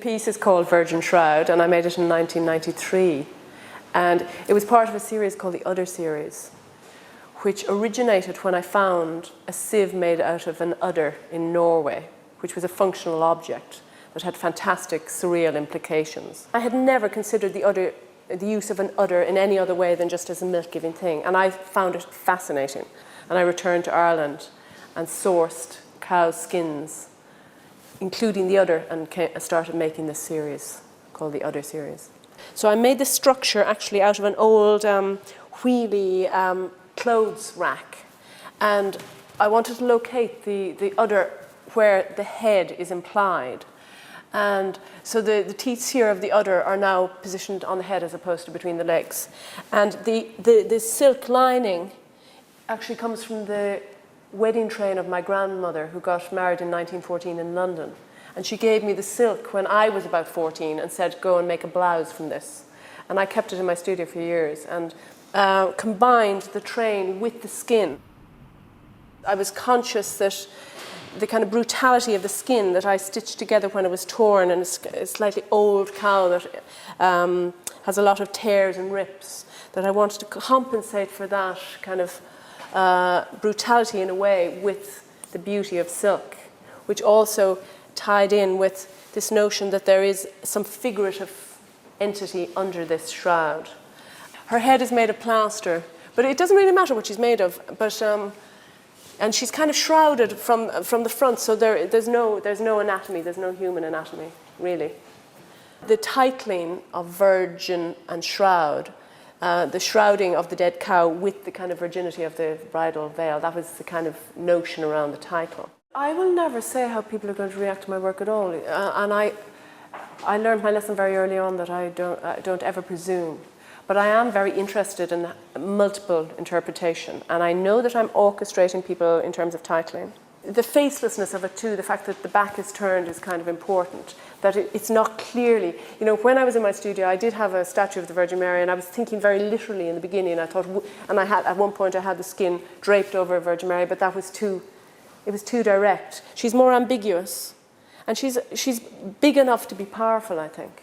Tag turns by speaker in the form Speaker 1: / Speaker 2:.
Speaker 1: piece is called Virgin Shroud, and I made it in 1993. And it was part of a series called the Udder series, which originated when I found a sieve made out of an udder in Norway, which was a functional object that had fantastic surreal implications. I had never considered the use of an udder in any other way than just as a milk-giving thing, and I found it fascinating. And I returned to Ireland and sourced cow skins, including the udder, and started making this series called the Udder series. So I made this structure actually out of an old wheelie clothes rack, and I wanted to locate the udder where the head is implied. And so the teeth here of the udder are now positioned on the head as opposed to between the legs. And the silk lining actually comes from the wedding train of my grandmother, who got married in 1914 in London. And she gave me the silk when I was about 14 and said, go and make a blouse from this. And I kept it in my studio for years and combined the train with the skin. I was conscious that the kind of brutality of the skin that I stitched together when it was torn, and a slightly old cow that has a lot of tears and rips, that I wanted to compensate for that kind of brutality in a way with the beauty of silk, which also tied in with this notion that there is some figurative entity under this shroud. Her head is made of plaster, but it doesn't really matter what she's made of. But and she's kind of shrouded from the front, so there's no anatomy, there's no human anatomy, really. The titling of Virgin and Shroud, the shrouding of the dead cow with the kind of virginity of the bridal veil, that was the kind of notion around the title. I will never say how people are going to react to my work at all, and I learned my lesson very early on that I don't ever presume. But I am very interested in multiple interpretation, and I know that I'm orchestrating people in terms of titling. The facelessness of it too, the fact that the back is turned, is kind of important, that it's not clearly, you know, when I was in my studio I did have a statue of the Virgin Mary, and I was thinking very literally in the beginning. I thought, and I had, at one point I had the skin draped over a Virgin Mary, but it was too direct. She's more ambiguous, and she's big enough to be powerful, I think.